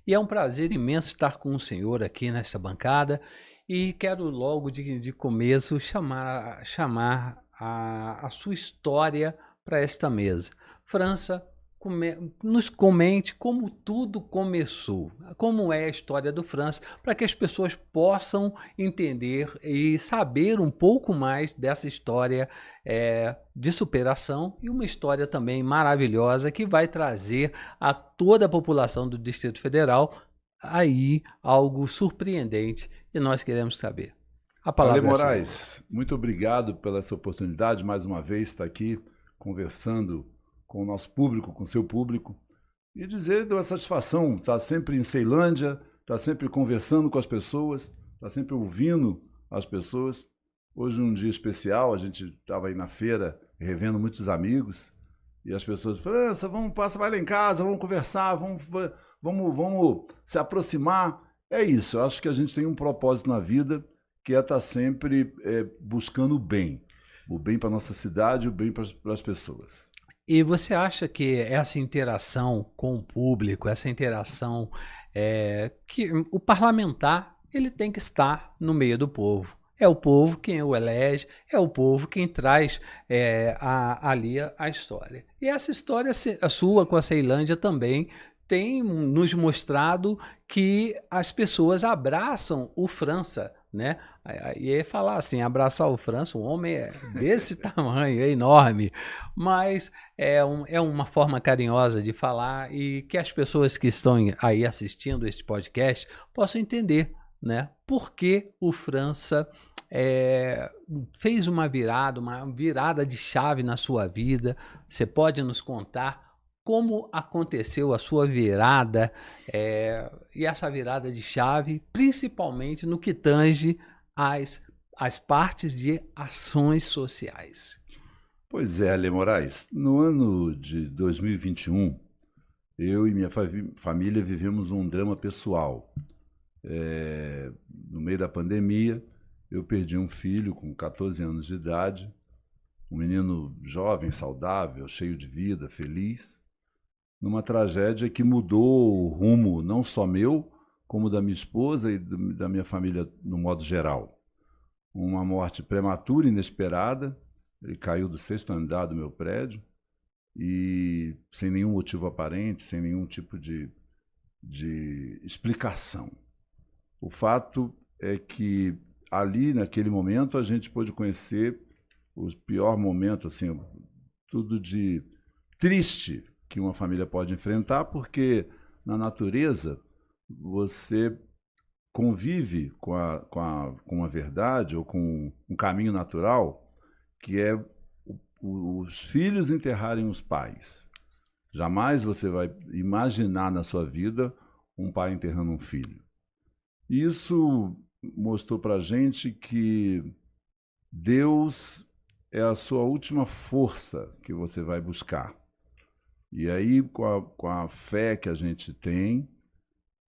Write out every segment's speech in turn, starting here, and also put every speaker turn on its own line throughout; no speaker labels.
E é um prazer imenso estar com o senhor aqui nesta bancada e quero logo de começo chamar a sua história para esta mesa. França, nos comente como tudo começou, como é a história do França, para que as pessoas possam entender e saber um pouco mais dessa história de superação e uma história também maravilhosa que vai trazer a toda a população do Distrito Federal aí algo surpreendente e nós queremos saber. A
Ale
palavra é sua.
Moraes, muito obrigado pela essa oportunidade, mais uma vez, estar aqui conversando com o nosso público, com o seu público, e dizer de uma satisfação, estar sempre em Ceilândia, estar sempre conversando com as pessoas, estar sempre ouvindo as pessoas. Hoje, um dia especial, a gente estava aí na feira, revendo muitos amigos, e as pessoas falaram, vamos, passa, vai lá em casa, vamos conversar, vamos se aproximar. É isso, eu acho que a gente tem um propósito na vida, que é estar sempre buscando o bem para a nossa cidade, o bem para as pessoas.
E você acha que essa interação com o público, essa interação que o parlamentar ele tem que estar no meio do povo? É o povo quem o elege, é o povo quem traz ali a história. E essa história a sua com a Ceilândia também tem nos mostrado que as pessoas abraçam o França, né? E aí falar assim, abraçar o França, um homem é desse tamanho, é enorme, mas é uma forma carinhosa de falar e que as pessoas que estão aí assistindo este podcast possam entender, né? Por que o França fez uma virada de chave na sua vida. Você pode nos contar como aconteceu a sua virada e essa virada de chave, principalmente no que tange às partes de ações sociais.
Pois é, Ale Moraes, no ano de 2021, eu e minha família vivemos um drama pessoal. No meio da pandemia, eu perdi um filho com 14 anos de idade, um menino jovem, saudável, cheio de vida, feliz, numa tragédia que mudou o rumo não só meu, como da minha esposa e da minha família no modo geral. Uma morte prematura, inesperada. Ele caiu do 6º andar do meu prédio e sem nenhum motivo aparente, sem nenhum tipo de explicação. O fato é que ali, naquele momento, a gente pôde conhecer o pior momento, assim, tudo de triste que uma família pode enfrentar, porque na natureza você convive com a verdade ou com um caminho natural que é os filhos enterrarem os pais. Jamais você vai imaginar na sua vida um pai enterrando um filho. Isso mostrou para a gente que Deus é a sua última força que você vai buscar. E aí, com a fé que a gente tem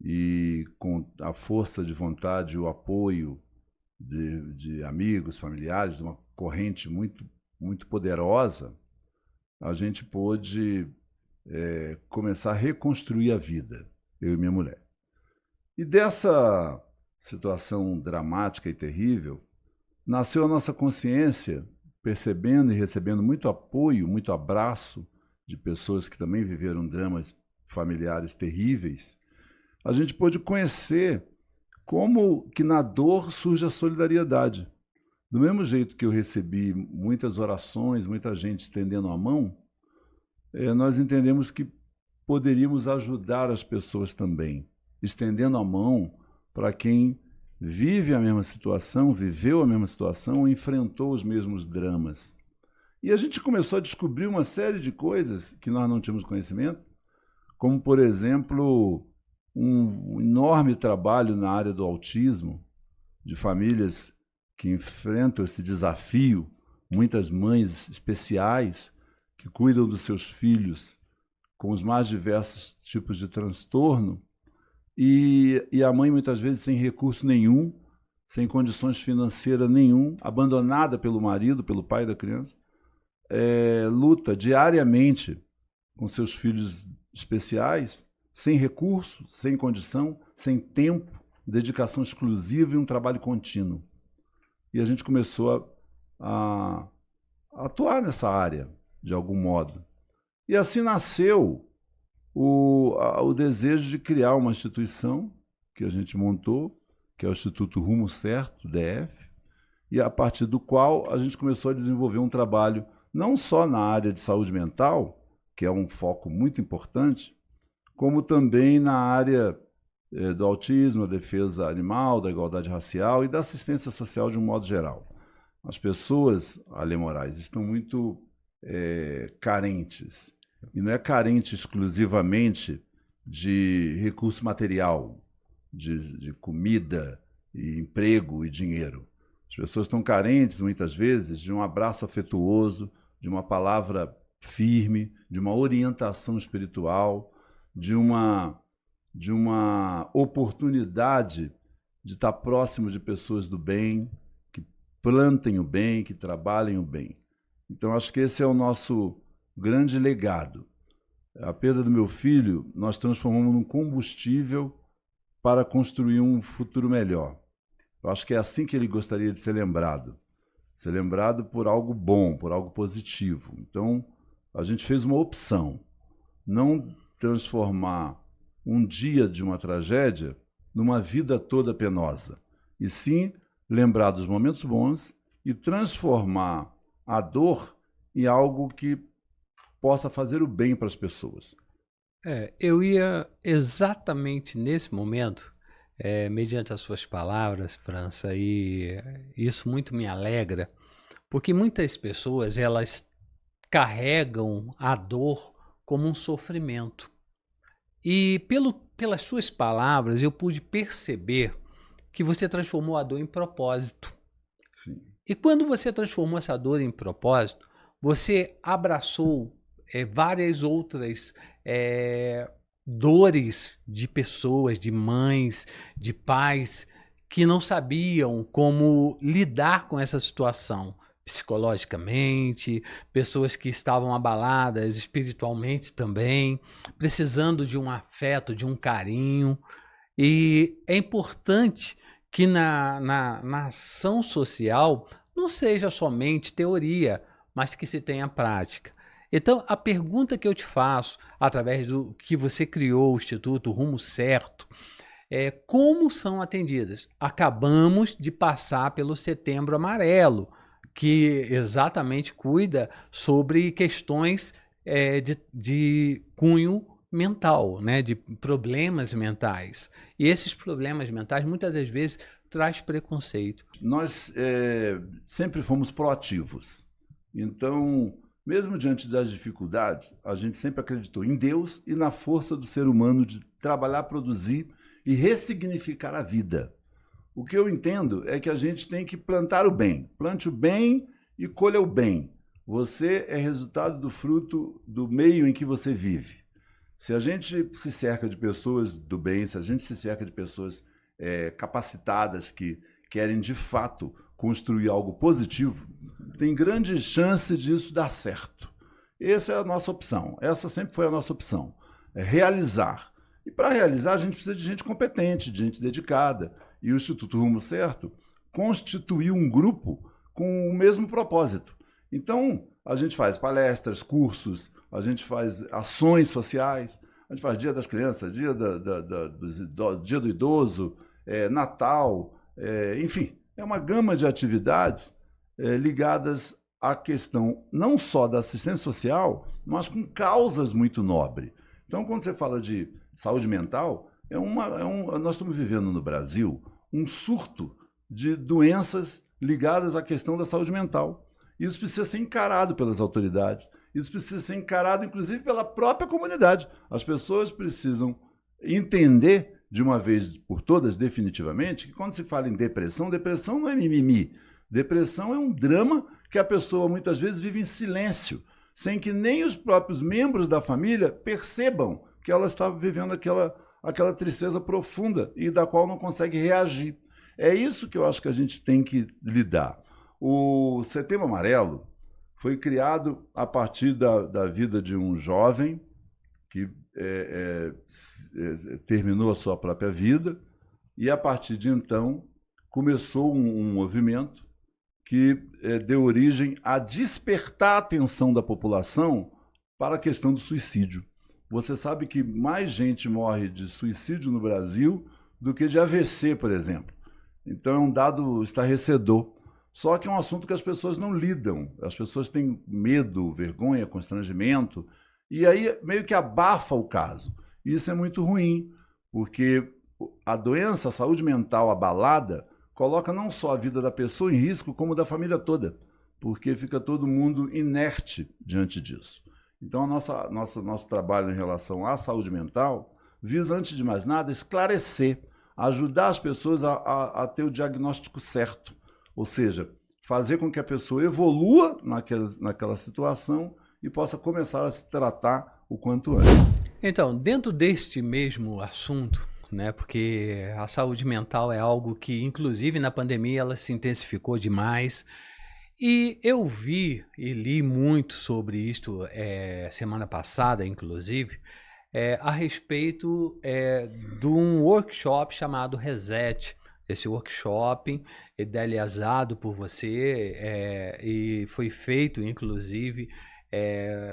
e com a força de vontade e o apoio de amigos, familiares, de uma corrente muito, muito poderosa, a gente pôde começar a reconstruir a vida, eu e minha mulher. E dessa situação dramática e terrível, nasceu a nossa consciência, percebendo e recebendo muito apoio, muito abraço de pessoas que também viveram dramas familiares terríveis. A gente pôde conhecer como que na dor surge a solidariedade. Do mesmo jeito que eu recebi muitas orações, muita gente estendendo a mão, nós entendemos que poderíamos ajudar as pessoas também, estendendo a mão para quem vive a mesma situação, viveu a mesma situação, enfrentou os mesmos dramas. E a gente começou a descobrir uma série de coisas que nós não tínhamos conhecimento, como, por exemplo, um enorme trabalho na área do autismo, de famílias que enfrentam esse desafio, muitas mães especiais que cuidam dos seus filhos com os mais diversos tipos de transtorno, e a mãe muitas vezes sem recurso nenhum, sem condições financeiras nenhum, abandonada pelo marido, pelo pai da criança, luta diariamente com seus filhos especiais, sem recurso, sem condição, sem tempo, dedicação exclusiva e um trabalho contínuo. E a gente começou a atuar nessa área, de algum modo. E assim nasceu o desejo de criar uma instituição que a gente montou, que é o Instituto Rumo Certo, DF, e a partir do qual a gente começou a desenvolver um trabalho não só na área de saúde mental, que é um foco muito importante, como também na área do autismo, da defesa animal, da igualdade racial e da assistência social de um modo geral. As pessoas, Ale Moraes, estão muito carentes. E não é carente exclusivamente de recurso material, de comida, e emprego e dinheiro. As pessoas estão carentes, muitas vezes, de um abraço afetuoso, de uma palavra firme, de uma orientação espiritual, de uma oportunidade de estar próximo de pessoas do bem, que plantem o bem, que trabalhem o bem. Então, acho que esse é o nosso grande legado. A perda do meu filho, nós transformamos num combustível para construir um futuro melhor. Eu acho que é assim que ele gostaria de ser lembrado. Ser lembrado por algo bom, por algo positivo. Então, a gente fez uma opção. Não transformar um dia de uma tragédia numa vida toda penosa. E sim, lembrar dos momentos bons e transformar a dor em algo que possa fazer o bem para as pessoas.
Eu ia exatamente nesse momento, mediante as suas palavras, França, e isso muito me alegra, porque muitas pessoas elas carregam a dor como um sofrimento. E pelas suas palavras eu pude perceber que você transformou a dor em propósito.
Sim.
E quando você transformou essa dor em propósito, você abraçou várias outras dores de pessoas, de mães, de pais que não sabiam como lidar com essa situação psicologicamente, pessoas que estavam abaladas espiritualmente também, precisando de um afeto, de um carinho. E é importante que na ação social não seja somente teoria, mas que se tenha prática. Então, a pergunta que eu te faço, através do que você criou, o Instituto Rumo Certo, é como são atendidas? Acabamos de passar pelo Setembro Amarelo, que exatamente cuida sobre questões de cunho mental, né, de problemas mentais. E esses problemas mentais, muitas das vezes, traz preconceito.
Nós sempre fomos proativos. Então, mesmo diante das dificuldades, a gente sempre acreditou em Deus e na força do ser humano de trabalhar, produzir e ressignificar a vida. O que eu entendo é que a gente tem que plantar o bem. Plante o bem e colha o bem. Você é resultado do fruto do meio em que você vive. Se a gente se cerca de pessoas do bem, se a gente se cerca de pessoas capacitadas que querem de fato construir algo positivo, tem grande chance disso dar certo. Essa é a nossa opção. Essa sempre foi a nossa opção. É realizar. E para realizar a gente precisa de gente competente, de gente dedicada. E o Instituto Rumo Certo constituiu um grupo com o mesmo propósito. Então, a gente faz palestras, cursos, a gente faz ações sociais, a gente faz Dia das Crianças, Dia do Idoso, Natal, enfim, é uma gama de atividades ligadas à questão não só da assistência social, mas com causas muito nobres. Então, quando você fala de saúde mental, nós estamos vivendo no Brasil um surto de doenças ligadas à questão da saúde mental. Isso precisa ser encarado pelas autoridades, isso precisa ser encarado, inclusive, pela própria comunidade. As pessoas precisam entender, de uma vez por todas, definitivamente, que quando se fala em depressão, depressão não é mimimi. Depressão é um drama que a pessoa, muitas vezes, vive em silêncio, sem que nem os próprios membros da família percebam que ela está vivendo aquela tristeza profunda e da qual não consegue reagir. É isso que eu acho que a gente tem que lidar. O Setembro Amarelo foi criado a partir da vida de um jovem que terminou a sua própria vida e, a partir de então, começou um movimento que deu origem a despertar a atenção da população para a questão do suicídio. Você sabe que mais gente morre de suicídio no Brasil do que de AVC, por exemplo. Então é um dado estarrecedor. Só que é um assunto que as pessoas não lidam. As pessoas têm medo, vergonha, constrangimento, e aí meio que abafa o caso. Isso é muito ruim, porque a doença, a saúde mental abalada, coloca não só a vida da pessoa em risco, como da família toda, porque fica todo mundo inerte diante disso. Então, nosso trabalho em relação à saúde mental visa, antes de mais nada, esclarecer, ajudar as pessoas a ter o diagnóstico certo, ou seja, fazer com que a pessoa evolua naquela situação e possa começar a se tratar o quanto antes.
Então, dentro deste mesmo assunto, né, porque a saúde mental é algo que, inclusive na pandemia, ela se intensificou demais. E eu vi e li muito sobre isto semana passada, inclusive, a respeito de um workshop chamado Reset. Esse workshop é idealizado por você e foi feito, inclusive,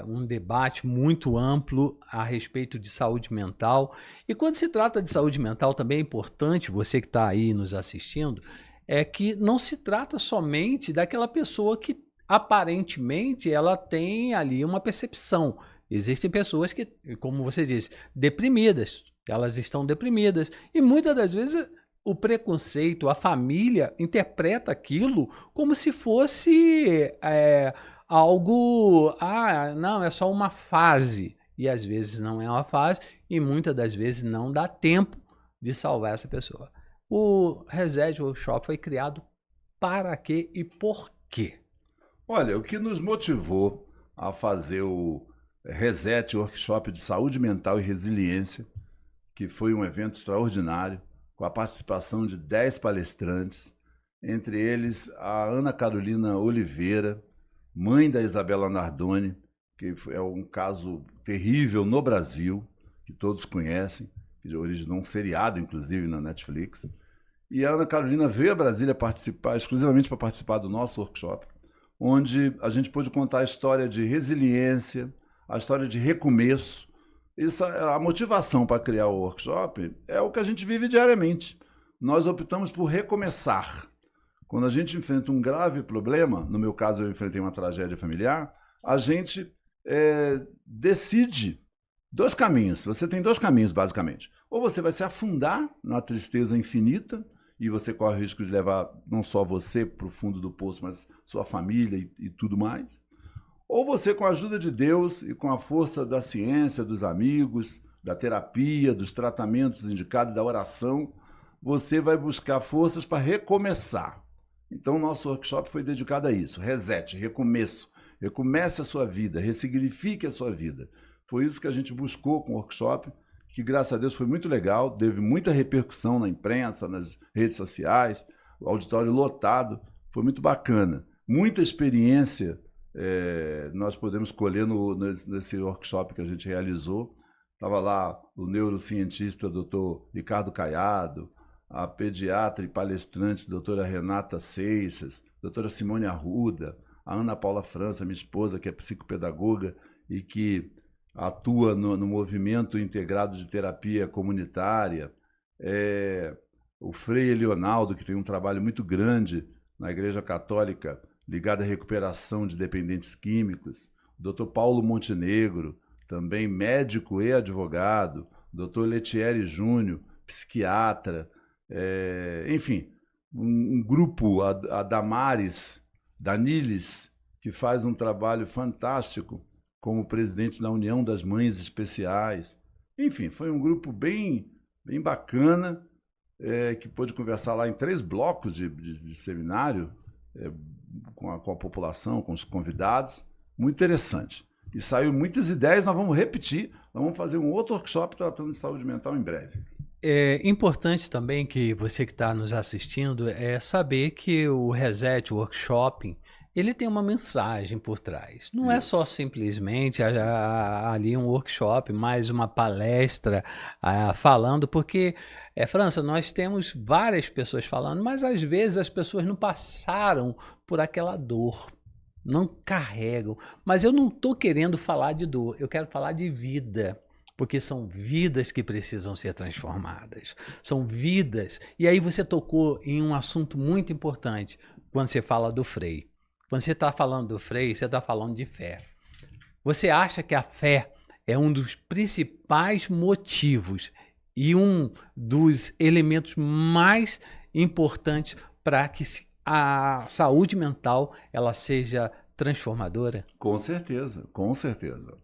um debate muito amplo a respeito de saúde mental. E quando se trata de saúde mental, também é importante, você que está aí nos assistindo, é que não se trata somente daquela pessoa que aparentemente ela tem ali uma percepção. Existem pessoas que, como você disse, deprimidas, elas estão deprimidas e muitas das vezes o preconceito, a família interpreta aquilo como se fosse algo, não, é só uma fase, e às vezes não é uma fase e muitas das vezes não dá tempo de salvar essa pessoa. O Reset Workshop foi criado para quê e por quê?
Olha, o que nos motivou a fazer o Reset Workshop de Saúde Mental e Resiliência, que foi um evento extraordinário, com a participação de 10 palestrantes, entre eles a Ana Carolina Oliveira, mãe da Isabela Nardoni, que é um caso terrível no Brasil, que todos conhecem, que originou um seriado, inclusive, na Netflix. E a Ana Carolina veio a Brasília participar, exclusivamente para participar do nosso workshop, onde a gente pôde contar a história de resiliência, a história de recomeço. A motivação para criar o workshop é o que a gente vive diariamente. Nós optamos por recomeçar. Quando a gente enfrenta um grave problema, no meu caso eu enfrentei uma tragédia familiar, a gente decide dois caminhos. Você tem dois caminhos, basicamente. Ou você vai se afundar na tristeza infinita, e você corre o risco de levar não só você para o fundo do poço, mas sua família e tudo mais. Ou você, com a ajuda de Deus e com a força da ciência, dos amigos, da terapia, dos tratamentos indicados, da oração, você vai buscar forças para recomeçar. Então, o nosso workshop foi dedicado a isso. Reset, recomeço. Recomece a sua vida, ressignifique a sua vida. Foi isso que a gente buscou com o workshop, que, graças a Deus, foi muito legal, teve muita repercussão na imprensa, nas redes sociais, o auditório lotado, foi muito bacana. Muita experiência nós podemos colher nesse workshop que a gente realizou. Estava lá o neurocientista Dr. Ricardo Caiado, a pediatra e palestrante doutora Renata Seixas, doutora Simone Arruda, a Ana Paula França, minha esposa, que é psicopedagoga e que atua no movimento integrado de terapia comunitária, o Frei Leonaldo, que tem um trabalho muito grande na Igreja Católica ligado à recuperação de dependentes químicos, o Dr. Paulo Montenegro, também médico e advogado, o Dr. Letieri Júnior, psiquiatra, enfim, um grupo, a Daniles, que faz um trabalho fantástico como presidente da União das Mães Especiais. Enfim, foi um grupo bem bacana, que pôde conversar lá em 3 blocos de seminário, com a população, com os convidados. Muito interessante. E saiu muitas ideias, nós vamos repetir, nós vamos fazer um outro workshop tratando de saúde mental em breve.
É importante também que você que está nos assistindo saber que o Reset Workshop ele tem uma mensagem por trás. Não é só
Isso.
simplesmente ali um workshop, mais uma palestra falando, porque, França, nós temos várias pessoas falando, mas às vezes as pessoas não passaram por aquela dor, não carregam. Mas eu não estou querendo falar de dor, eu quero falar de vida. Porque são vidas que precisam ser transformadas. São vidas. E aí você tocou em um assunto muito importante quando você fala do Frei. Quando você está falando do Frei, você está falando de fé. Você acha que a fé é um dos principais motivos e um dos elementos mais importantes para que a saúde mental ela seja transformadora?
Com certeza, com certeza.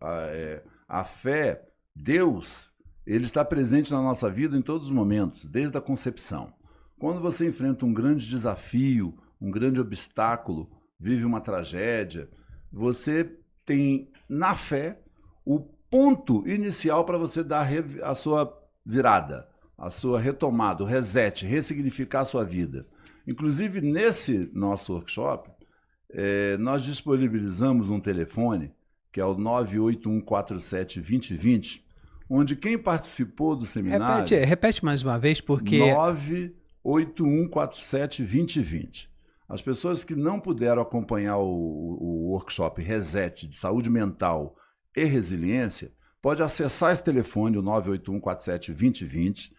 A fé, Deus, ele está presente na nossa vida em todos os momentos, desde a concepção. Quando você enfrenta um grande desafio, um grande obstáculo, vive uma tragédia, você tem na fé o ponto inicial para você dar a sua virada, a sua retomada, o reset, ressignificar a sua vida. Inclusive, nesse nosso workshop, nós disponibilizamos um telefone, que é o 981472020, onde quem participou do seminário...
Repete mais uma vez, porque...
981472020. As pessoas que não puderam acompanhar o workshop Reset de Saúde Mental e Resiliência, pode acessar esse telefone, o 981472020,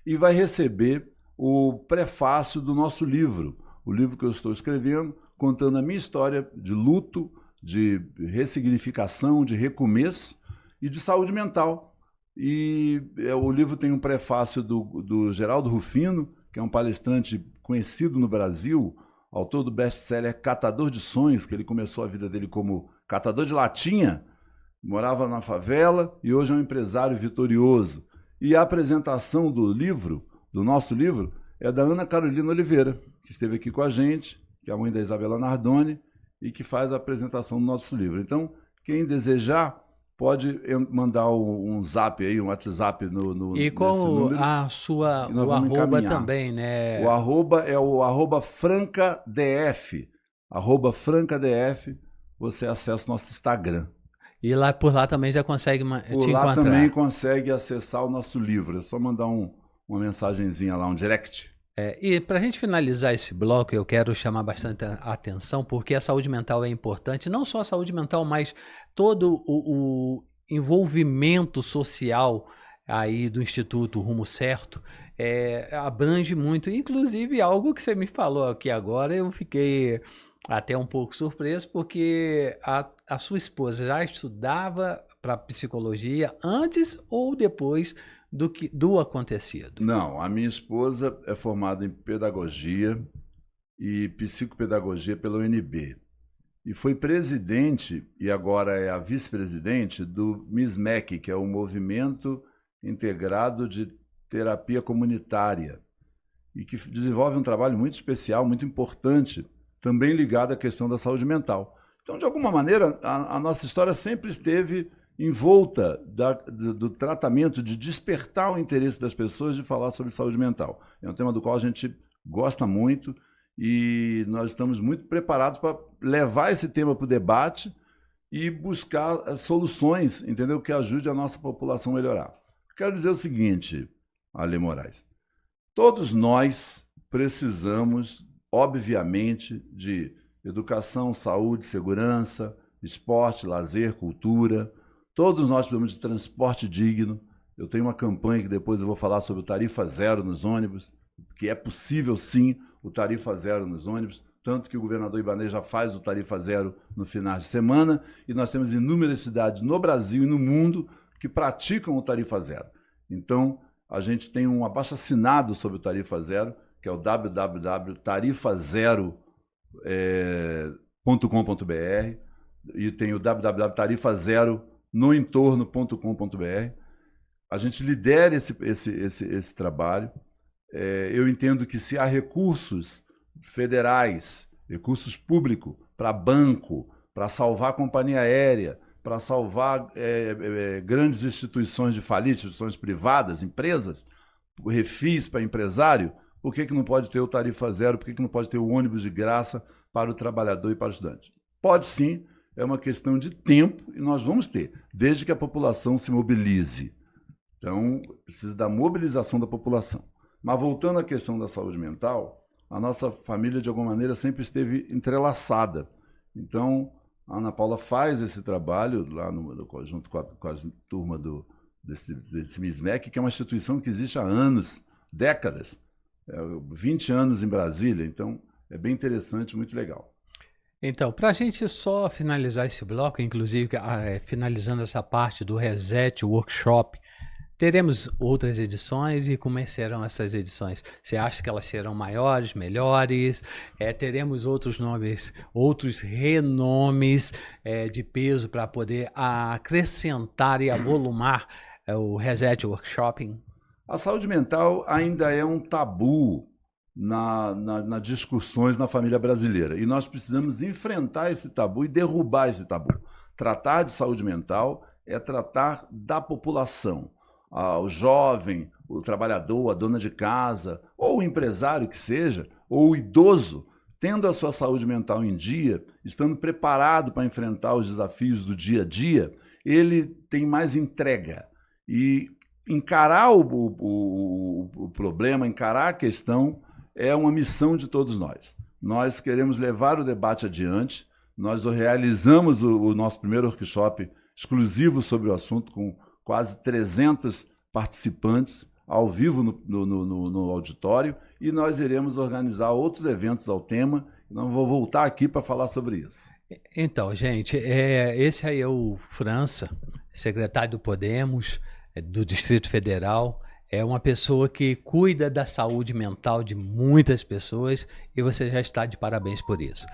e vai receber o prefácio do nosso livro, o livro que eu estou escrevendo, contando a minha história de luto, de ressignificação, de recomeço e de saúde mental. E o livro tem um prefácio do Geraldo Rufino, que é um palestrante conhecido no Brasil, autor do best-seller Catador de Sonhos, que ele começou a vida dele como catador de latinha, morava na favela e hoje é um empresário vitorioso. E a apresentação do livro, do nosso livro, é da Ana Carolina Oliveira, que esteve aqui com a gente, que é a mãe da Isabela Nardoni, e que faz a apresentação do nosso livro. Então, quem desejar, pode mandar um zap aí, um WhatsApp
e qual
nesse número.
O arroba também, né?
O arroba é o arroba francadf. Arroba francadf, você acessa o nosso Instagram.
E lá, por lá também já consegue te encontrar.
Por lá também consegue acessar o nosso livro. É só mandar uma mensagenzinha lá, um direct.
E para a gente finalizar esse bloco, eu quero chamar bastante a atenção, porque a saúde mental é importante, não só a saúde mental, mas todo o envolvimento social aí do Instituto Rumo Certo abrange muito, inclusive algo que você me falou aqui agora, eu fiquei até um pouco surpreso, porque a sua esposa já estudava para psicologia antes ou depois do acontecido?
Não, a minha esposa é formada em pedagogia e psicopedagogia pela UNB. E foi presidente, e agora é a vice-presidente, do MISMEC, que é o Movimento Integrado de Terapia Comunitária, e que desenvolve um trabalho muito especial, muito importante, também ligado à questão da saúde mental. Então, de alguma maneira, a nossa história sempre esteve envolta do tratamento, de despertar o interesse das pessoas de falar sobre saúde mental. É um tema do qual a gente gosta muito e nós estamos muito preparados para levar esse tema para o debate e buscar soluções, entendeu, que ajude a nossa população a melhorar. Quero dizer o seguinte, Ale Moraes, todos nós precisamos, obviamente, de educação, saúde, segurança, esporte, lazer, cultura. Todos nós precisamos de transporte digno. Eu tenho uma campanha que depois eu vou falar sobre o tarifa zero nos ônibus, que é possível sim o tarifa zero nos ônibus, tanto que o governador Ibanez já faz o tarifa zero no final de semana, e nós temos inúmeras cidades no Brasil e no mundo que praticam o tarifa zero. Então, a gente tem um abaixo-assinado sobre o tarifa zero, que é o www.tarifazero.com.br, e tem o www.tarifazero.noentorno.com.br. A gente lidera esse trabalho. Eu entendo que se há recursos federais, recursos públicos para banco, para salvar a companhia aérea, para salvar grandes instituições de falida, instituições privadas, empresas, refis para empresário, Por que não pode ter o tarifa zero? Por que não pode ter o ônibus de graça para o trabalhador e para o estudante? Pode sim, é uma questão de tempo e nós vamos ter, desde que a população se mobilize. Então, precisa da mobilização da população. Mas voltando à questão da saúde mental, a nossa família, de alguma maneira, sempre esteve entrelaçada. Então, a Ana Paula faz esse trabalho lá junto com a turma desse MISMEC, que é uma instituição que existe há anos, décadas, 20 anos em Brasília. Então, é bem interessante, muito legal.
Então, para a gente só finalizar esse bloco, inclusive finalizando essa parte do Reset Workshop, teremos outras edições e como serão essas edições? Você acha que elas serão maiores, melhores? Teremos outros nomes, outros renomes de peso para poder acrescentar e avolumar o Reset Workshop?
A saúde mental ainda é um tabu nas discussões na família brasileira. E nós precisamos enfrentar esse tabu e derrubar esse tabu. Tratar de saúde mental é tratar da população. O jovem, o trabalhador, a dona de casa, ou o empresário que seja, ou o idoso, tendo a sua saúde mental em dia, estando preparado para enfrentar os desafios do dia a dia, ele tem mais entrega. E encarar o problema, encarar a questão, é uma missão de todos nós. Nós queremos levar o debate adiante. Nós realizamos o nosso primeiro workshop exclusivo sobre o assunto, com quase 300 participantes ao vivo no auditório, e nós iremos organizar outros eventos ao tema. Não vou voltar aqui para falar sobre isso.
Então, gente, esse aí é o França, secretário do Podemos, do Distrito Federal. É uma pessoa que cuida da saúde mental de muitas pessoas e você já está de parabéns por isso.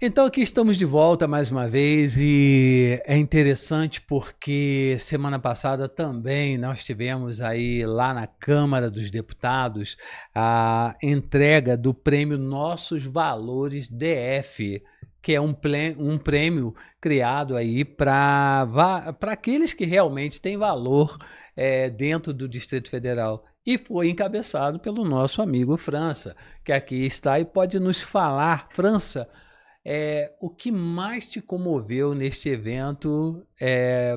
Então aqui estamos de volta mais uma vez e é interessante porque semana passada também nós tivemos aí lá na Câmara dos Deputados a entrega do prêmio Nossos Valores DF, que é um prêmio criado aí para aqueles que realmente têm valor dentro do Distrito Federal. E foi encabeçado pelo nosso amigo França, que aqui está e pode nos falar, França, o que mais te comoveu neste evento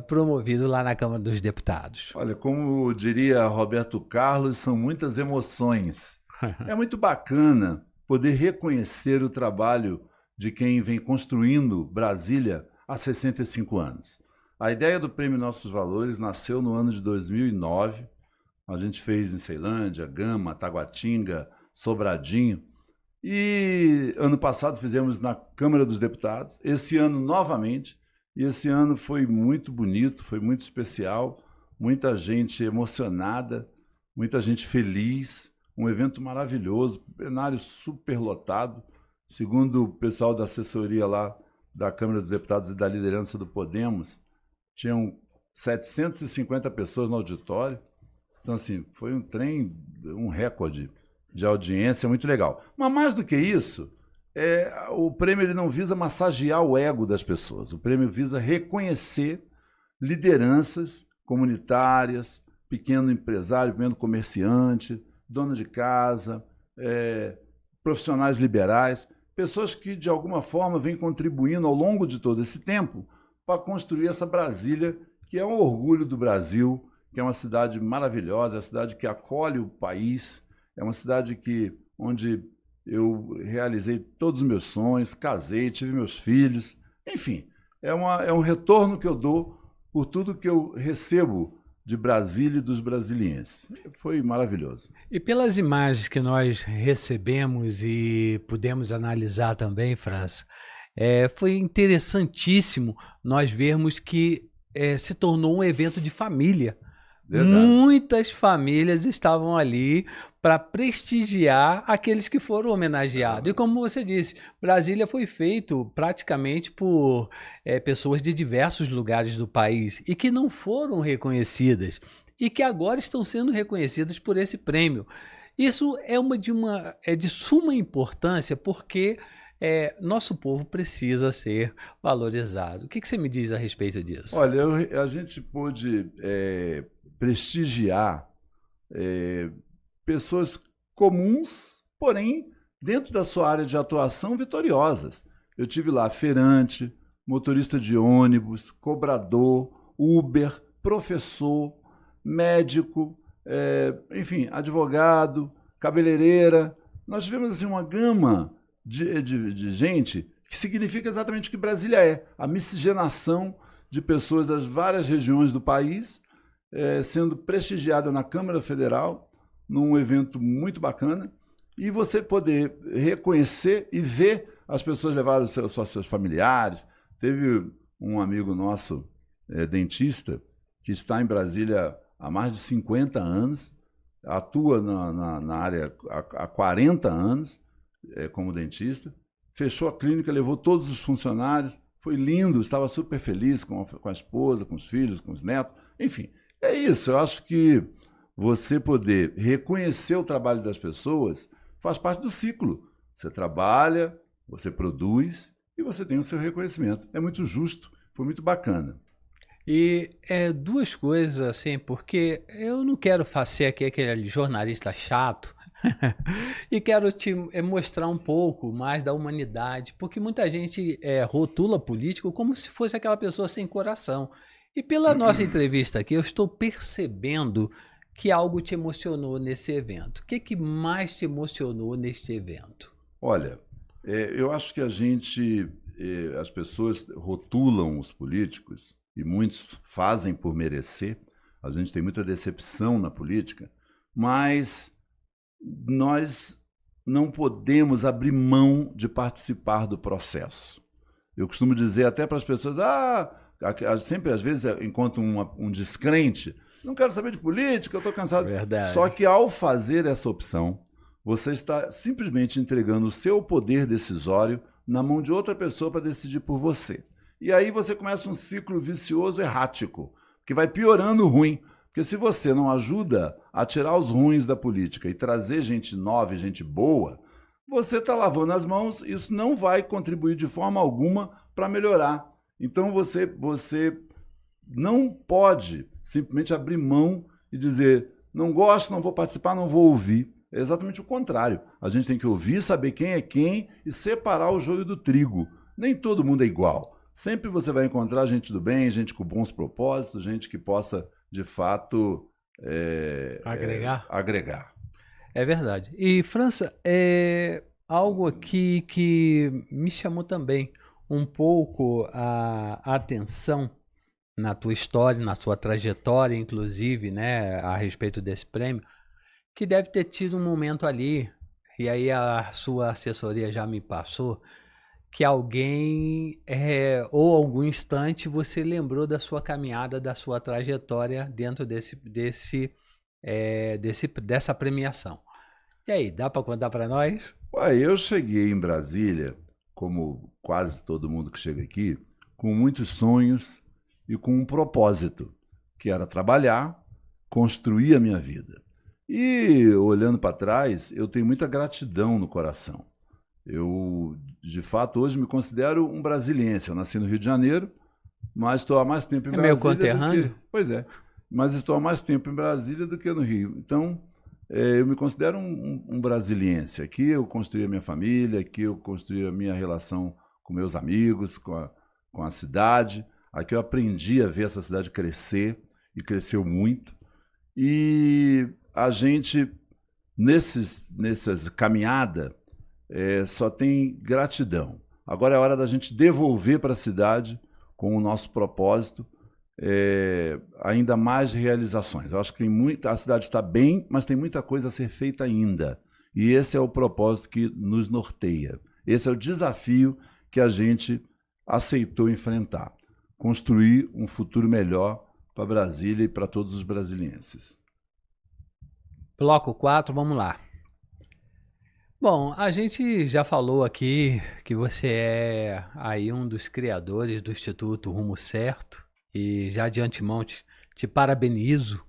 promovido lá na Câmara dos Deputados?
Olha, como diria Roberto Carlos, são muitas emoções. É muito bacana poder reconhecer o trabalho de quem vem construindo Brasília há 65 anos. A ideia do Prêmio Nossos Valores nasceu no ano de 2009. A gente fez em Ceilândia, Gama, Taguatinga, Sobradinho. E ano passado fizemos na Câmara dos Deputados, esse ano novamente, e esse ano foi muito bonito, foi muito especial, muita gente emocionada, muita gente feliz, um evento maravilhoso, plenário super lotado, segundo o pessoal da assessoria lá da Câmara dos Deputados e da liderança do Podemos, tinham 750 pessoas no auditório, então assim, foi um recorde de audiência muito legal. Mas mais do que isso, o prêmio ele não visa massagear o ego das pessoas. O prêmio visa reconhecer lideranças comunitárias, pequeno empresário, pequeno comerciante, dona de casa, profissionais liberais, pessoas que de alguma forma vêm contribuindo ao longo de todo esse tempo para construir essa Brasília, que é um orgulho do Brasil, que é uma cidade maravilhosa, é uma cidade que acolhe o país. É uma cidade onde eu realizei todos os meus sonhos, casei, tive meus filhos. Enfim, é um retorno que eu dou por tudo que eu recebo de Brasília e dos brasilienses. Foi maravilhoso.
E pelas imagens que nós recebemos e pudemos analisar também, França, foi interessantíssimo nós vermos que se tornou um evento de família. Verdade. Muitas famílias estavam ali para prestigiar aqueles que foram homenageados. E como você disse, Brasília foi feito praticamente por pessoas de diversos lugares do país e que não foram reconhecidas e que agora estão sendo reconhecidas por esse prêmio. Isso é de suma importância porque nosso povo precisa ser valorizado. O que você me diz a respeito disso?
Olha, a gente pôde prestigiar pessoas comuns, porém, dentro da sua área de atuação, vitoriosas. Eu tive lá feirante, motorista de ônibus, cobrador, Uber, professor, médico, enfim, advogado, cabeleireira. Nós tivemos assim, uma gama de gente que significa exatamente o que Brasília é, a miscigenação de pessoas das várias regiões do país, sendo prestigiada na Câmara Federal, num evento muito bacana, e você poder reconhecer e ver as pessoas levarem os seus familiares. Teve um amigo nosso, dentista, que está em Brasília há mais de 50 anos, atua na área há 40 anos como dentista, fechou a clínica, levou todos os funcionários, foi lindo, estava super feliz com a esposa, com os filhos, com os netos, enfim. É isso, eu acho que você poder reconhecer o trabalho das pessoas faz parte do ciclo. Você trabalha, você produz e você tem o seu reconhecimento. É muito justo, foi muito bacana.
E duas coisas assim, porque eu não quero fazer aqui aquele jornalista chato e quero te mostrar um pouco mais da humanidade, porque muita gente rotula político como se fosse aquela pessoa sem coração. E pela nossa entrevista aqui, eu estou percebendo que algo te emocionou nesse evento. O que mais te emocionou neste evento?
Olha, eu acho que as pessoas rotulam os políticos, e muitos fazem por merecer. A gente tem muita decepção na política, mas nós não podemos abrir mão de participar do processo. Eu costumo dizer até para as pessoas, sempre às vezes encontro um descrente, não quero saber de política, eu estou cansado.
Verdade.
Só que ao fazer essa opção, você está simplesmente entregando o seu poder decisório na mão de outra pessoa para decidir por você. E aí você começa um ciclo vicioso errático, que vai piorando o ruim. Porque se você não ajuda a tirar os ruins da política e trazer gente nova e gente boa, você está lavando as mãos e isso não vai contribuir de forma alguma para melhorar. Então você não pode simplesmente abrir mão e dizer, não gosto, não vou participar, não vou ouvir. É exatamente o contrário. A gente tem que ouvir, saber quem é quem e separar o joio do trigo. Nem todo mundo é igual. Sempre você vai encontrar gente do bem, gente com bons propósitos, gente que possa, de fato, agregar.
É verdade. E, França, algo aqui que me chamou também um pouco a atenção na tua história, na tua trajetória, inclusive, né, a respeito desse prêmio, que deve ter tido um momento ali, e aí a sua assessoria já me passou, que alguém, ou algum instante, você lembrou da sua caminhada, da sua trajetória dentro dessa premiação. E aí, dá para contar para nós?
Eu cheguei em Brasília, como quase todo mundo que chega aqui, com muitos sonhos e com um propósito, que era trabalhar, construir a minha vida. E, olhando para trás, eu tenho muita gratidão no coração. Eu, de fato, hoje me considero um brasiliense. Eu nasci no Rio de Janeiro, mas estou há mais tempo em Brasília.
É meu conterrâneo?
Pois é, mas estou há mais tempo em Brasília do que no Rio. Então, eu me considero um brasiliense. Aqui eu construí a minha família, aqui eu construí a minha relação com meus amigos, com a cidade. Aqui eu aprendi a ver essa cidade crescer, e cresceu muito. E a gente, nessas caminhadas, só tem gratidão. Agora é hora da gente devolver para a cidade, com o nosso propósito, ainda mais realizações. Eu acho que a cidade está bem, mas tem muita coisa a ser feita ainda. E esse é o propósito que nos norteia. Esse é o desafio que a gente aceitou enfrentar. Construir um futuro melhor para Brasília e para todos os brasilienses.
Bloco 4, vamos lá. Bom, a gente já falou aqui que você é aí um dos criadores do Instituto Rumo Certo e já de antemão te parabenizo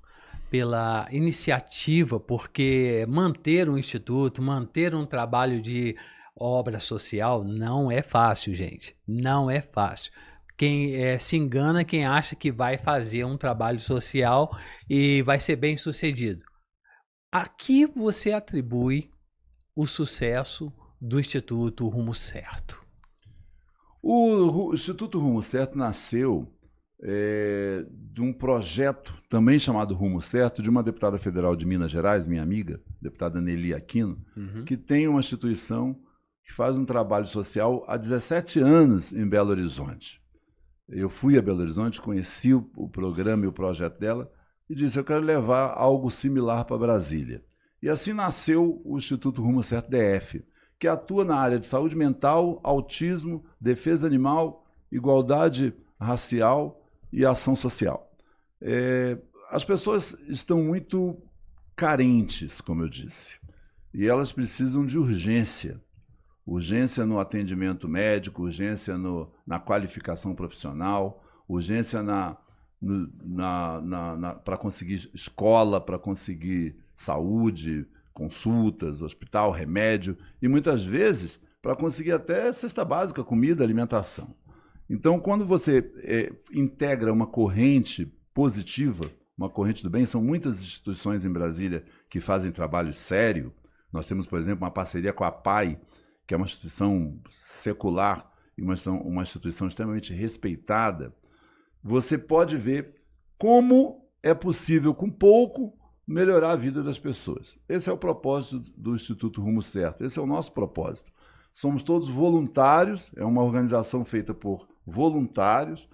pela iniciativa, porque manter um instituto, manter um trabalho de obra social não é fácil, gente. Não é fácil. Quem se engana, quem acha que vai fazer um trabalho social e vai ser bem sucedido. A que você atribui o sucesso do Instituto Rumo Certo?
O Instituto Rumo Certo nasceu de um projeto também chamado Rumo Certo, de uma deputada federal de Minas Gerais, minha amiga, deputada Nelly Aquino, que tem uma instituição que faz um trabalho social há 17 anos em Belo Horizonte. Eu fui a Belo Horizonte, conheci o programa e o projeto dela e disse, eu quero levar algo similar para Brasília. E assim nasceu o Instituto Rumo Certo DF, que atua na área de saúde mental, autismo, defesa animal, igualdade racial e ação social. As pessoas estão muito carentes, como eu disse, e elas precisam de urgência. Urgência no atendimento médico, urgência na qualificação profissional, urgência para conseguir escola, para conseguir saúde, consultas, hospital, remédio, e muitas vezes para conseguir até cesta básica, comida, alimentação. Então, quando você integra uma corrente positiva, uma corrente do bem, são muitas instituições em Brasília que fazem trabalho sério. Nós temos, por exemplo, uma parceria com a PAI, que é uma instituição secular e uma instituição extremamente respeitada. Você pode ver como é possível, com pouco, melhorar a vida das pessoas. Esse é o propósito do Instituto Rumo Certo, esse é o nosso propósito. Somos todos voluntários, é uma organização feita por voluntários,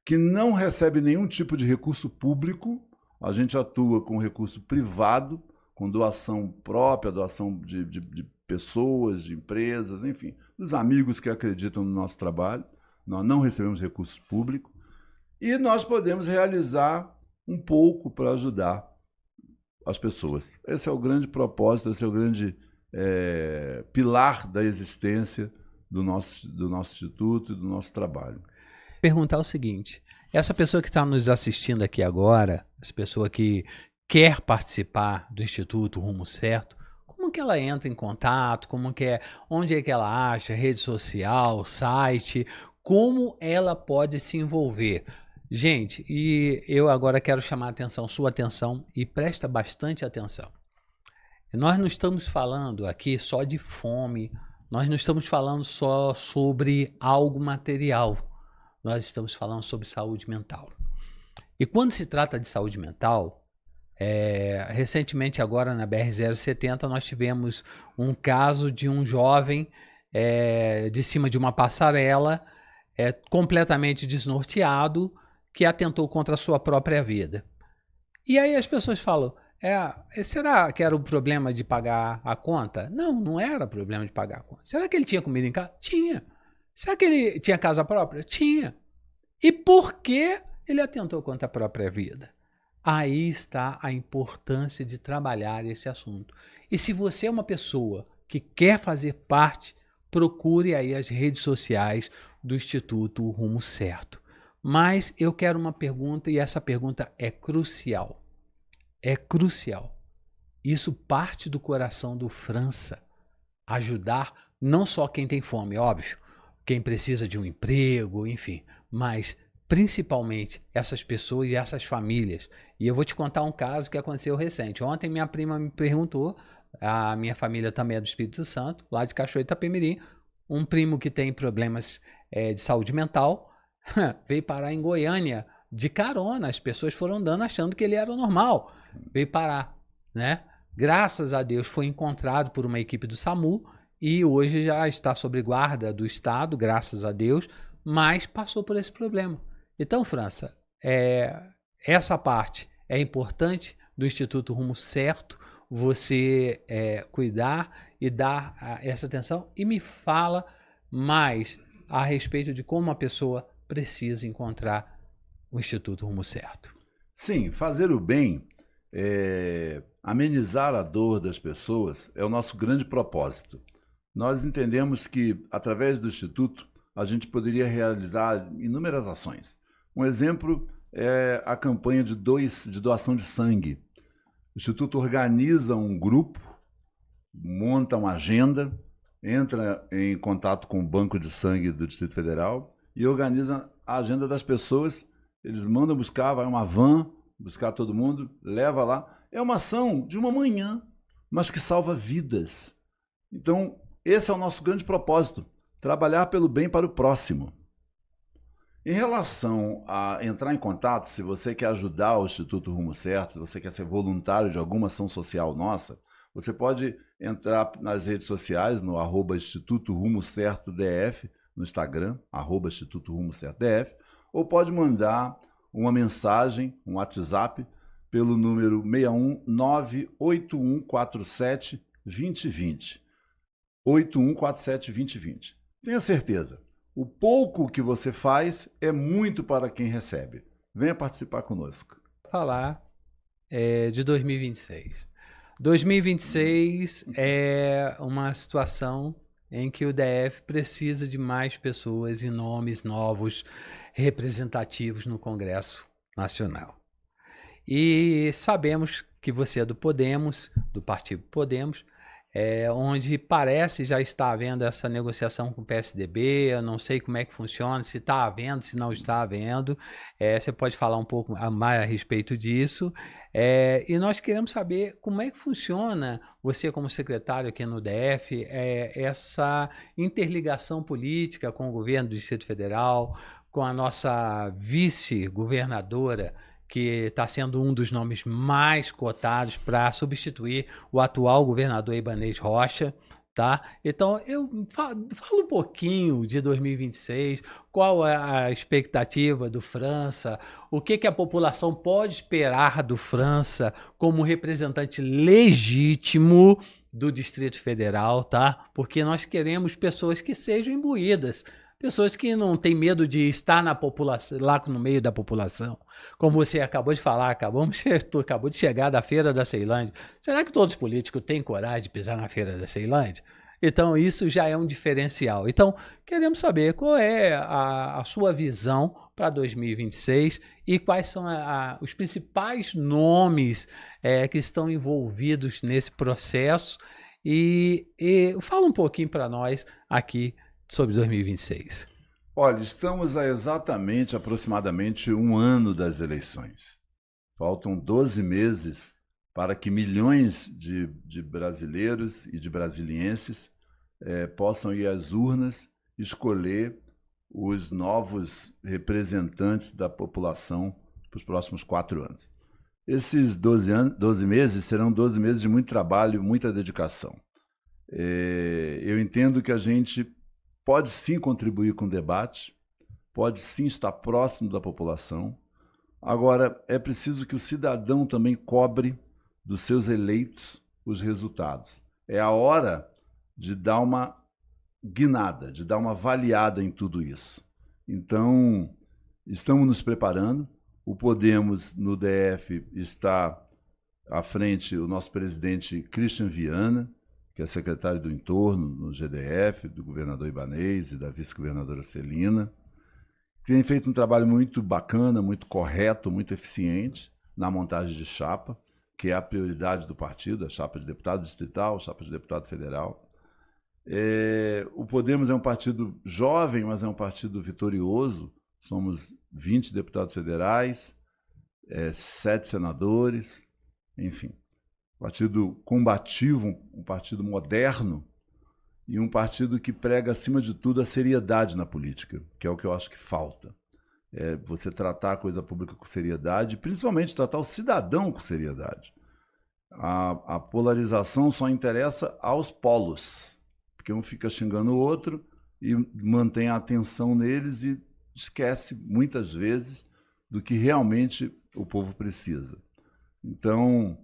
que não recebe nenhum tipo de recurso público, a gente atua com recurso privado, com doação própria, doação de pessoas, de empresas, enfim, dos amigos que acreditam no nosso trabalho. Nós não recebemos recursos públicos e nós podemos realizar um pouco para ajudar as pessoas. Esse é o grande propósito, esse é o grande pilar da existência do nosso instituto e do nosso trabalho.
Perguntar o seguinte, essa pessoa que está nos assistindo aqui agora, essa pessoa que quer participar do Instituto Rumo Certo, como que ela entra em contato, onde é que ela acha, rede social, site, como ela pode se envolver? Gente, e eu agora quero chamar a atenção, sua atenção, e presta bastante atenção. Nós não estamos falando aqui só de fome, nós não estamos falando só sobre algo material, nós estamos falando sobre saúde mental. E quando se trata de saúde mental, recentemente agora na BR-070 nós tivemos um caso de um jovem de cima de uma passarela completamente desnorteado que atentou contra a sua própria vida. E aí as pessoas falam, será que era o problema de pagar a conta? Não, não era problema de pagar a conta. Será que ele tinha comida em casa? Tinha. Será que ele tinha casa própria? Tinha. E por que ele atentou contra a própria vida? Aí está a importância de trabalhar esse assunto. E se você é uma pessoa que quer fazer parte, procure aí as redes sociais do Instituto Rumo Certo. Mas eu quero uma pergunta, e essa pergunta é crucial. É crucial. Isso parte do coração do França. Ajudar não só quem tem fome, óbvio, quem precisa de um emprego, enfim, mas principalmente essas pessoas e essas famílias. E eu vou te contar um caso que aconteceu recente. Ontem minha prima me perguntou, a minha família também é do Espírito Santo, lá de Cachoeira de Itapemirim, um primo que tem problemas de saúde mental, veio parar em Goiânia de carona, as pessoas foram andando achando que ele era normal, veio parar, né? Graças a Deus foi encontrado por uma equipe do SAMU e hoje já está sob guarda do Estado, graças a Deus, mas passou por esse problema. Então, França, essa parte é importante do Instituto Rumo Certo, você cuidar e dar essa atenção, e me fala mais a respeito de como a pessoa precisa encontrar o Instituto Rumo Certo.
Sim, fazer o bem, amenizar a dor das pessoas é o nosso grande propósito. Nós entendemos que, através do Instituto, a gente poderia realizar inúmeras ações. Um exemplo é a campanha de doação de sangue. O Instituto organiza um grupo, monta uma agenda, entra em contato com o Banco de Sangue do Distrito Federal e organiza a agenda das pessoas. Eles mandam buscar, vai uma van buscar todo mundo, leva lá. é uma ação de uma manhã, mas que salva vidas. Então, esse é o nosso grande propósito, trabalhar pelo bem para o próximo. Em relação a entrar em contato, se você quer ajudar o Instituto Rumo Certo, se você quer ser voluntário de alguma ação social nossa, você pode entrar nas redes sociais, no @Instituto Rumo Certo DF, no Instagram, @Instituto Rumo Certo DF, ou pode mandar uma mensagem, um WhatsApp, pelo número 61981472020. 81472020. Tenha certeza, o pouco que você faz é muito para quem recebe. Venha participar conosco.
Falar de 2026. 2026 é uma situação em que o DF precisa de mais pessoas e nomes novos representativos no Congresso Nacional. E sabemos que você é do Podemos, do partido Podemos, onde parece já estar havendo essa negociação com o PSDB. Eu não sei como é que funciona, se está havendo, se não está havendo. Você pode falar um pouco mais a respeito disso. E nós queremos saber como é que funciona, você como secretário aqui no DF, essa interligação política com o governo do Distrito Federal, com a nossa vice-governadora, que está sendo um dos nomes mais cotados para substituir o atual governador Ibanez Rocha, tá? Então, eu falo um pouquinho de 2026, qual é a expectativa do França, o que a população pode esperar do França como representante legítimo do Distrito Federal, tá? Porque nós queremos pessoas que sejam imbuídas, pessoas que não têm medo de estar na população, lá no meio da população. Como você acabou de falar, acabou de chegar da Feira da Ceilândia. Será que todos os políticos têm coragem de pisar na Feira da Ceilândia? Então, isso já é um diferencial. Então, queremos saber qual é a sua visão para 2026 e quais são os principais nomes que estão envolvidos nesse processo. E fala um pouquinho para nós aqui sobre 2026.
Olha, estamos a exatamente, aproximadamente um ano das eleições. Faltam 12 meses para que milhões de brasileiros e de brasilienses possam ir às urnas escolher os novos representantes da população para os próximos 4 anos. Esses 12 meses serão 12 meses de muito trabalho, muita dedicação. Eu entendo que a gente pode sim contribuir com o debate, pode sim estar próximo da população. Agora, é preciso que o cidadão também cobre dos seus eleitos os resultados. É a hora de dar uma guinada, de dar uma avaliada em tudo isso. Então, estamos nos preparando. O Podemos, no DF, está à frente o nosso presidente Christian Viana, que é secretário do Entorno no GDF, do governador Ibanez e da vice-governadora Celina, que tem feito um trabalho muito bacana, muito correto, muito eficiente na montagem de chapa, que é a prioridade do partido, a chapa de deputado distrital, a chapa de deputado federal. O Podemos é um partido jovem, mas é um partido vitorioso. Somos 20 deputados federais, 7 senadores, enfim. Partido combativo, um partido moderno e um partido que prega, acima de tudo, a seriedade na política, que é o que eu acho que falta. Você tratar a coisa pública com seriedade, principalmente tratar o cidadão com seriedade. A polarização só interessa aos polos, porque um fica xingando o outro e mantém a atenção neles e esquece, muitas vezes, do que realmente o povo precisa. Então,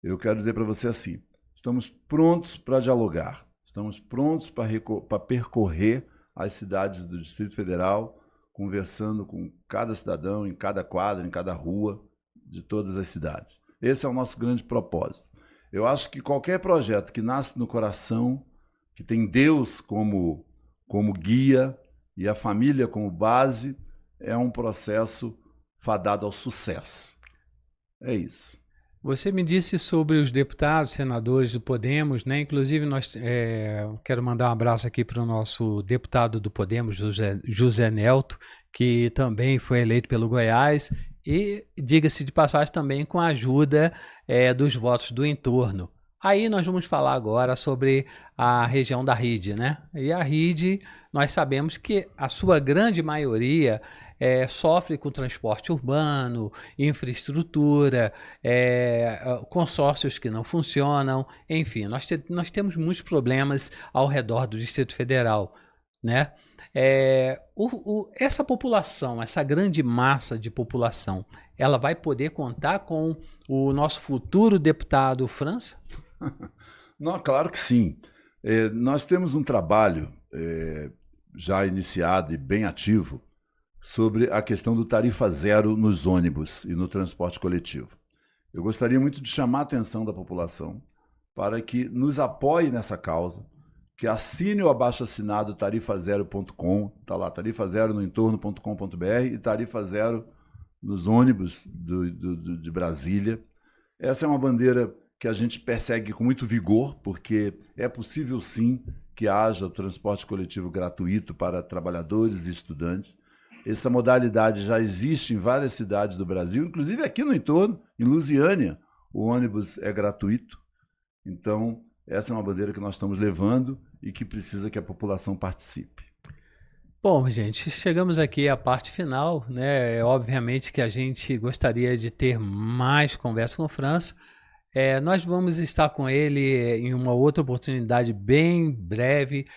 eu quero dizer para você assim, estamos prontos para dialogar, estamos prontos para percorrer as cidades do Distrito Federal, conversando com cada cidadão, em cada quadra, em cada rua de todas as cidades. Esse é o nosso grande propósito. Eu acho que qualquer projeto que nasce no coração, que tem Deus como guia e a família como base, é um processo fadado ao sucesso. É isso.
Você me disse sobre os deputados, senadores do Podemos, né? Inclusive, quero mandar um abraço aqui para o nosso deputado do Podemos, José Nelto, que também foi eleito pelo Goiás E, diga-se de passagem, também com a ajuda dos votos do entorno. Aí nós vamos falar agora sobre a região da Rede, né? E a Rede, nós sabemos que a sua grande maioria sofre com transporte urbano, infraestrutura, consórcios que não funcionam, enfim, nós temos muitos problemas ao redor do Distrito Federal, né? Essa população, essa grande massa de população, ela vai poder contar com o nosso futuro deputado França?
Não, claro que sim. Nós temos um trabalho já iniciado e bem ativo sobre a questão do tarifa zero nos ônibus e no transporte coletivo. Eu gostaria muito de chamar a atenção da população para que nos apoie nessa causa, que assine o abaixo-assinado tarifazero.com, está lá, tarifa zero no entorno.com.br e tarifa zero nos ônibus de Brasília. Essa é uma bandeira que a gente persegue com muito vigor, porque é possível sim que haja o transporte coletivo gratuito para trabalhadores e estudantes. Essa modalidade já existe em várias cidades do Brasil, inclusive aqui no entorno, em Lusiânia, o ônibus é gratuito. Então, essa é uma bandeira que nós estamos levando e que precisa que a população participe.
Bom, gente, chegamos aqui à parte final, né? Obviamente que a gente gostaria de ter mais conversa com o França. Nós vamos estar com ele em uma outra oportunidade bem breve,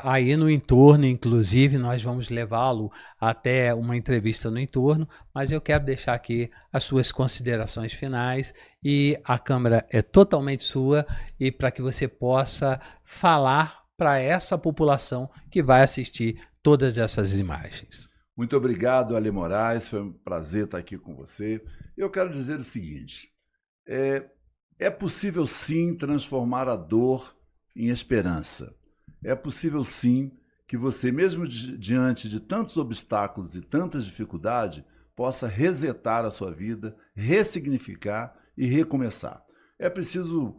aí no entorno, inclusive, nós vamos levá-lo até uma entrevista no entorno, mas eu quero deixar aqui as suas considerações finais e a câmera é totalmente sua e para que você possa falar para essa população que vai assistir todas essas imagens.
Muito obrigado, Ale Moraes, foi um prazer estar aqui com você. Eu quero dizer o seguinte: é possível sim transformar a dor em esperança. É possível sim que você, mesmo diante de tantos obstáculos e tantas dificuldades, possa resetar a sua vida, ressignificar e recomeçar. É preciso,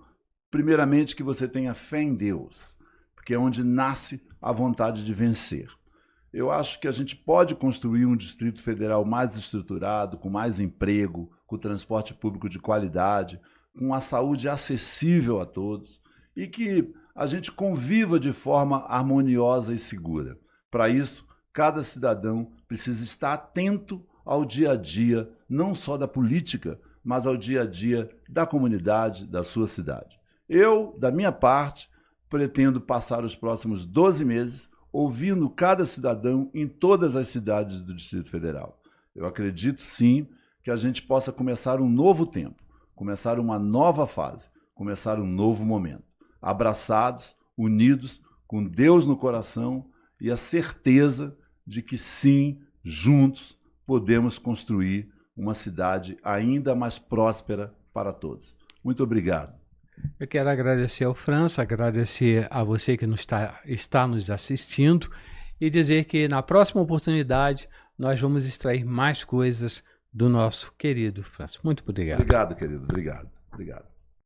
primeiramente, que você tenha fé em Deus, porque é onde nasce a vontade de vencer. Eu acho que a gente pode construir um Distrito Federal mais estruturado, com mais emprego, com transporte público de qualidade, com a saúde acessível a todos e que a gente conviva de forma harmoniosa e segura. Para isso, cada cidadão precisa estar atento ao dia a dia, não só da política, mas ao dia a dia da comunidade, da sua cidade. Eu, da minha parte, pretendo passar os próximos 12 meses ouvindo cada cidadão em todas as cidades do Distrito Federal. Eu acredito, sim, que a gente possa começar um novo tempo, começar uma nova fase, começar um novo momento. Abraçados, unidos, com Deus no coração e a certeza de que, sim, juntos, podemos construir uma cidade ainda mais próspera para todos. Muito obrigado.
Eu quero agradecer ao França, agradecer a você que está nos assistindo e dizer que na próxima oportunidade nós vamos extrair mais coisas do nosso querido França. Muito obrigado.
Obrigado, querido. Obrigado. Obrigado.